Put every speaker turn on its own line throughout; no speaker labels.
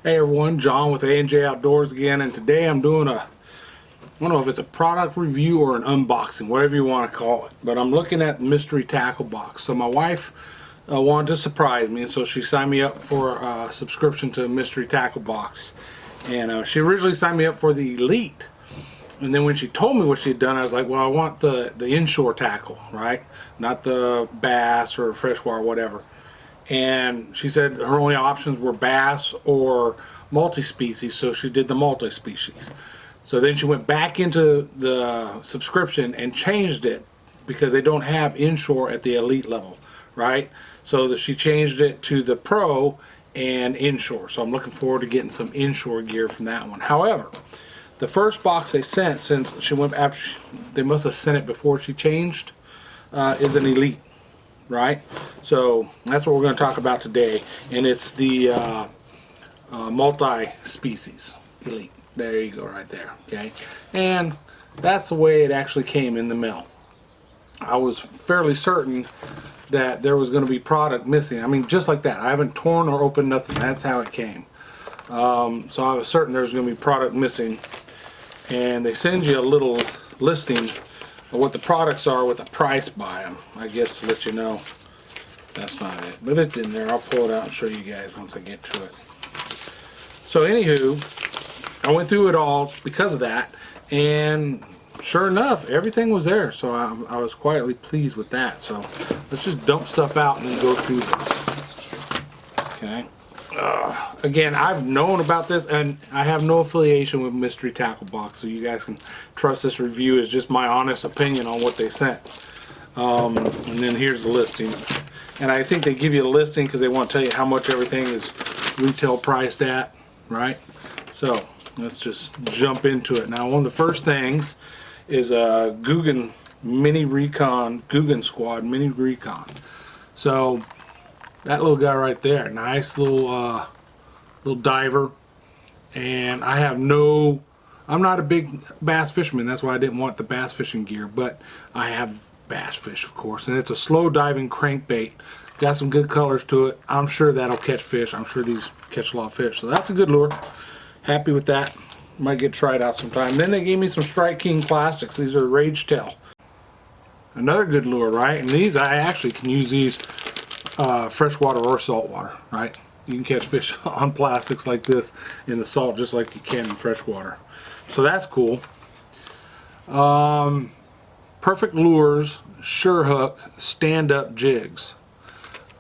Hey everyone, John with A&J Outdoors again, and today I'm doing I don't know if it's a product review or an unboxing, whatever you want to call it, but I'm looking at the mystery tackle box. So my wife wanted to surprise me, and so she signed me up for a subscription to mystery tackle box. And she originally signed me up for the Elite, and then when she told me what she had done, I was like, well, I want the inshore tackle, right? Not the bass or freshwater or whatever. And she said her only options were bass or multi-species, so she did the multi-species. So then she went back into the subscription and changed it because they don't have inshore at the Elite level, right? So that she changed it to the Pro and inshore. So I'm looking forward to getting some inshore gear from that one. However, the first box they sent, since she went after, they must have sent it before she changed, is an Elite. Right, so that's what we're going to talk about today, and it's the multi-species Elite. There you go, right there. Okay, and that's the way it actually came in the mail. I was fairly certain that there was going to be product missing. I mean, just like that. I haven't torn or opened nothing. That's how it came. So I was certain there was going to be product missing, and they send you a little listing what the products are with a price by them, I guess, to let you know. That's not it, but it's in there. I'll pull it out and show you guys once I get to it. So anywho, I went through it all because of that, and sure enough, everything was there. So I was quietly pleased with that. So let's just dump stuff out and then go through this. Okay. Again, I've known about this, and I have no affiliation with Mystery Tackle Box, so you guys can trust this review as just my honest opinion on what they sent. And then here's the listing, and I think they give you a listing because they want to tell you how much everything is retail priced at, right? So let's just jump into it. Now, one of the first things is a Guggen Mini Recon, Guggen Squad Mini Recon. So that little guy right there, nice little diver, and I'm not a big bass fisherman. That's why I didn't want the bass fishing gear, but I have bass fish, of course, and it's a slow diving crankbait. Got some good colors to it. I'm sure that'll catch fish. I'm sure these catch a lot of fish, so that's a good lure. Happy with that. Might get tried out sometime. Then they gave me some Strike King plastics. These are Rage Tail. Another good lure, right? And these, I actually can use these freshwater or saltwater, right? You can catch fish on plastics like this in the salt just like you can in freshwater. So that's cool. Perfect Lures Sure Hook stand-up jigs.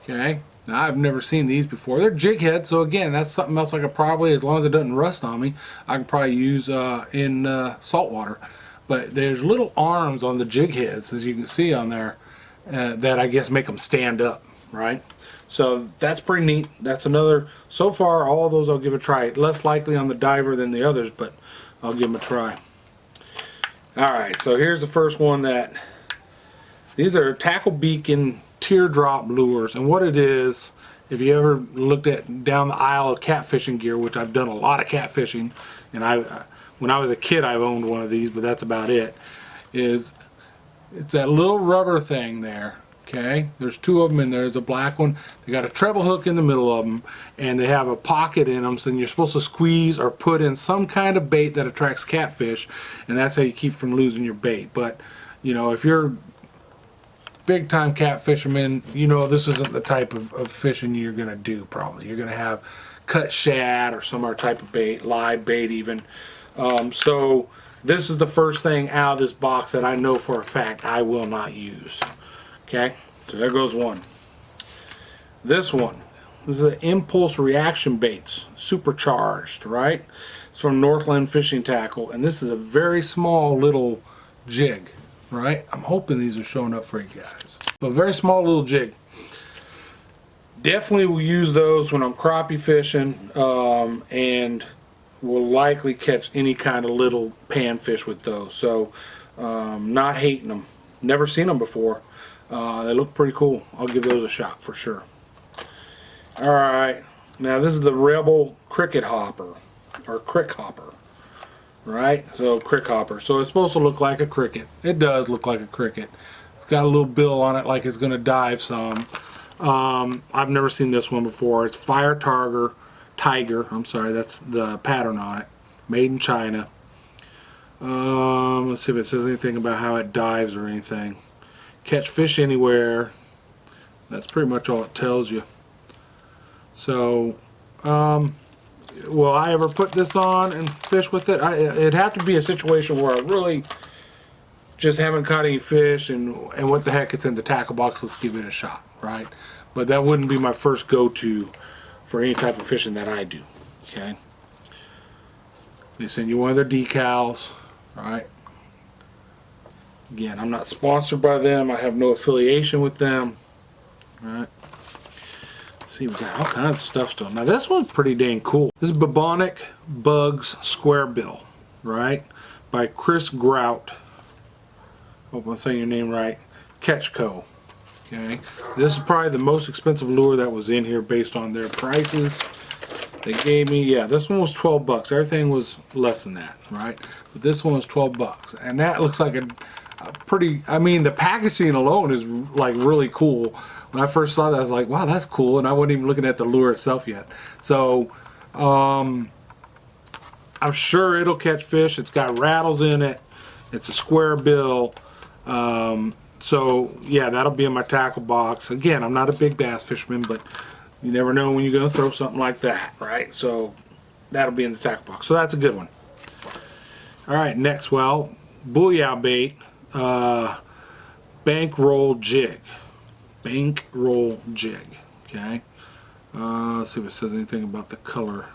Okay, now I've never seen these before. They're jig heads, so again, that's something else I could probably, as long as it doesn't rust on me, I can probably use in saltwater. But there's little arms on the jig heads, as you can see on there, that I guess make them stand up, right? So that's pretty neat. That's another, so far all of those I'll give a try. Less likely on the diver than the others, but I'll give them a try. Alright, so here's the first one. These are Tackle Beacon teardrop lures, and what it is, if you ever looked at down the aisle of catfishing gear, which I've done a lot of catfishing, and when I was a kid I've owned one of these, but that's about it, it's that little rubber thing there. Okay, there's two of them in there. There's a black one. They got a treble hook in the middle of them, and they have a pocket in them, so then you're supposed to squeeze or put in some kind of bait that attracts catfish, and that's how you keep from losing your bait. But you know, if you're big time cat fisherman, you know this isn't the type of fishing you're gonna do. Probably you're gonna have cut shad or some other type of bait, live bait even. So this is the first thing out of this box that I know for a fact I will not use. Okay, so there goes one. This is an impulse reaction baits, supercharged, right? It's from Northland Fishing Tackle, and this is a very small little jig, right? I'm hoping these are showing up for you guys. So a very small little jig. Definitely will use those when I'm crappie fishing, and will likely catch any kind of little panfish with those. So not hating them. Never seen them before. They look pretty cool. I'll give those a shot for sure. Alright, now this is the Rebel Cricket Hopper, or Crick Hopper, right? So Crick Hopper. So it's supposed to look like a cricket. It does look like a cricket. It's got a little bill on it like it's going to dive some. I've never seen this one before. It's fire Tiger. I'm sorry, that's the pattern on it. Made in China. Let's see if it says anything about how it dives or anything. Catch fish anywhere. That's pretty much all it tells you. So, will I ever put this on and fish with it? It'd have to be a situation where I really just haven't caught any fish, and what the heck, it's in the tackle box, let's give it a shot, right? But that wouldn't be my first go-to for any type of fishing that I do, okay? They send you one of their decals, right? Again, I'm not sponsored by them. I have no affiliation with them, right? See, we got all kinds of stuff still. Now this one's pretty dang cool. This is Bubonic Bugs Square Bill, right? By Chris Grout. Hope I'm saying your name right. Catch Co. Okay. This is probably the most expensive lure that was in here based on their prices. They gave me, yeah, this one was 12 bucks. Everything was less than that, right? But this one was 12 bucks. And that looks like a pretty, I mean, the packaging alone is like really cool. When I first saw that, I was like, wow, that's cool. And I wasn't even looking at the lure itself yet. So, I'm sure it'll catch fish. It's got rattles in it. It's a square bill. So, yeah, that'll be in my tackle box. Again, I'm not a big bass fisherman, but you never know when you're going to throw something like that, right? So, that'll be in the tackle box. So, that's a good one. All right, next, well, Booyah bait. Bankroll jig. Bankroll jig. Okay. Let's see if it says anything about the color.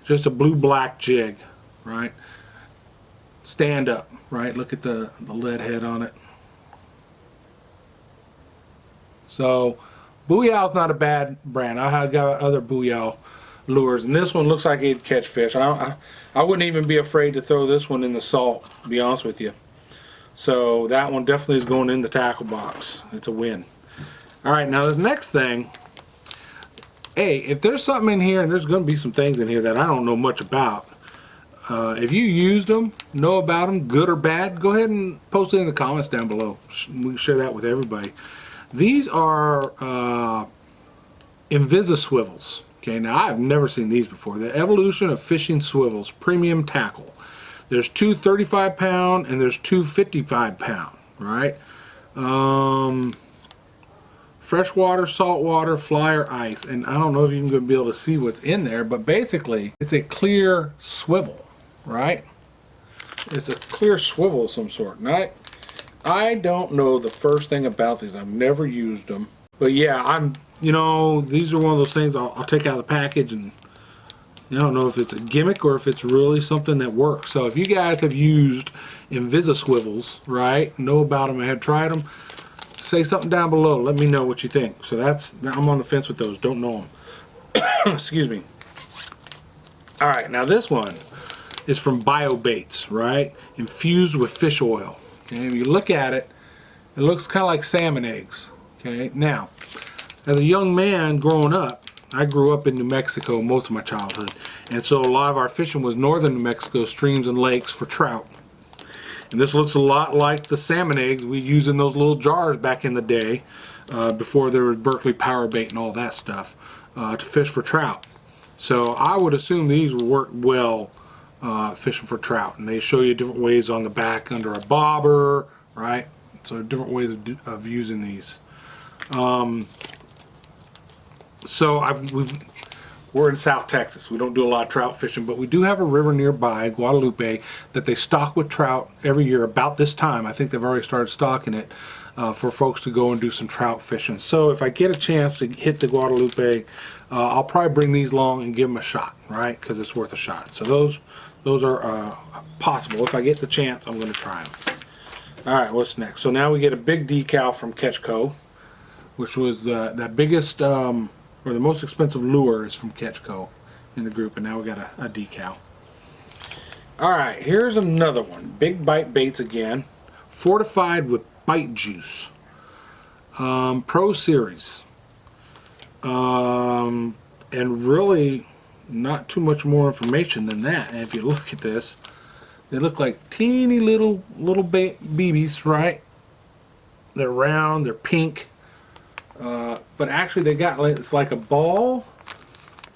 Just a blue-black jig, right? Stand up, right? Look at the lead head on it. So, Booyah's not a bad brand. I have got other Booyah lures, and this one looks like it'd catch fish. I wouldn't even be afraid to throw this one in the salt, to be honest with you. So that one definitely is going in the tackle box. It's a win. All right, now the next thing, hey, if there's something in here, and there's going to be some things in here that I don't know much about, if you used them, know about them, good or bad, go ahead and post it in the comments down below. We can share that with everybody. These are Swivels. Okay, now I've never seen these before. The evolution of fishing swivels, premium tackle. There's two 35-pound and there's two 55-pound, right? Freshwater, saltwater, fly or ice. And I don't know if you're going to be able to see what's in there, but basically it's a clear swivel, right? It's a clear swivel of some sort. And I don't know the first thing about these. I've never used them. But yeah, you know, these are one of those things I'll take out of the package, and I don't know if it's a gimmick or if it's really something that works. So if you guys have used Swivels, right, know about them and have tried them, say something down below. Let me know what you think. So I'm on the fence with those. Don't know them. Excuse me. All right, now this one is from Bio Baits, right? Infused with fish oil. Okay, if you look at it, it looks kind of like salmon eggs. Okay, now, as a young man growing up, I grew up in New Mexico most of my childhood, and so a lot of our fishing was northern New Mexico, streams and lakes for trout. And this looks a lot like the salmon eggs we used in those little jars back in the day, before there was Berkeley power bait and all that stuff, to fish for trout. So I would assume these would work well fishing for trout, and they show you different ways on the back under a bobber, right? So different ways of using these. So we're in South Texas. We don't do a lot of trout fishing, but we do have a river nearby, Guadalupe, that they stock with trout every year about this time. I think they've already started stocking it for folks to go and do some trout fishing. So if I get a chance to hit the Guadalupe, I'll probably bring these along and give them a shot, right? Because it's worth a shot. So those are possible. If I get the chance, I'm going to try them. All right, what's next? So now we get a big decal from Catch Co, which was that biggest or the most expensive lure is from Catch Co in the group, and now we got a decal. All right, here's another one. Big Bite Baits again, fortified with bite juice. Pro Series. And really not too much more information than that. And if you look at this, they look like teeny little BBs, right? They're round, they're pink. But actually they got, it's like a ball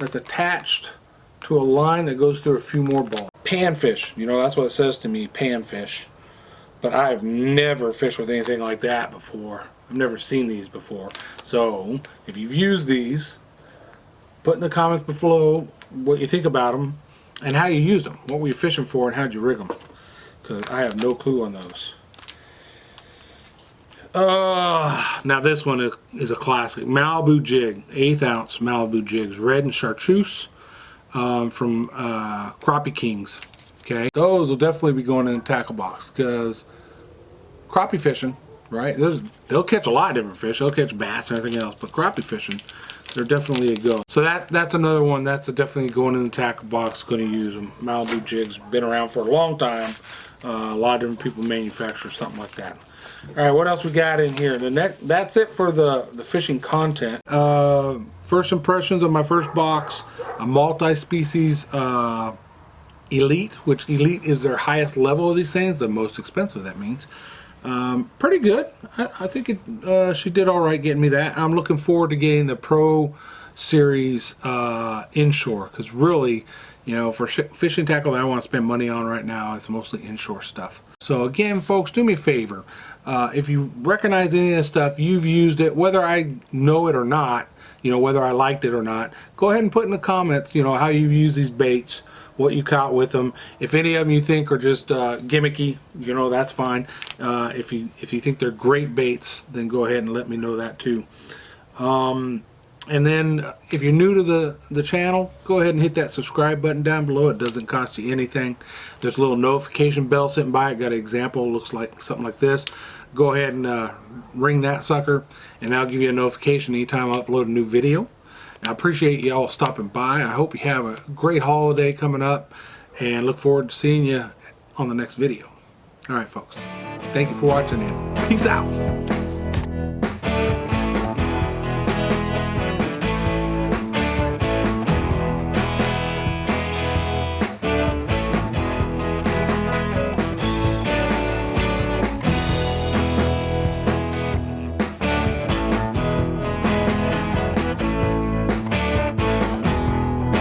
that's attached to a line that goes through a few more balls. Panfish, you know, that's what it says to me, panfish. But I've never fished with anything like that before. I've never seen these before. So, if you've used these, put in the comments below what you think about them and how you used them. What were you fishing for and how'd you rig them? Because I have no clue on those. Now this one is a classic. Malibu jig, 1/8 ounce Malibu jigs, red and chartreuse from Crappie Kings. Okay, those will definitely be going in the tackle box because crappie fishing, right? They'll catch a lot of different fish. They'll catch bass and everything else, but crappie fishing, they're definitely a go. So that's another one that's definitely going in the tackle box. Going to use them. Malibu jigs, been around for a long time. A lot of different people manufacture something like that. All right, what else we got in here? That's it for the fishing content. First impressions of my first box: a multi-species Elite, which Elite is their highest level of these things, the most expensive, that means. Pretty good. I think she did all right getting me that. I'm looking forward to getting the Pro Series inshore, because really, you know, for fishing tackle that I want to spend money on right now, it's mostly inshore stuff. So again, folks, do me a favor. If you recognize any of this stuff, you've used it, whether I know it or not, you know, whether I liked it or not, go ahead and put in the comments, you know, how you've used these baits, what you caught with them. If any of them you think are just gimmicky, you know, that's fine. If you think they're great baits, then go ahead and let me know that too. And then if you're new to the channel, go ahead and hit that subscribe button down below. It doesn't cost you anything. There's a little notification bell sitting by it. Got an example, looks like something like this. Go ahead and ring that sucker, and that'll give you a notification anytime I upload a new video. I appreciate you all stopping by. I hope you have a great holiday coming up, and look forward to seeing you on the next video. All right, folks. Thank you for watching, and peace out.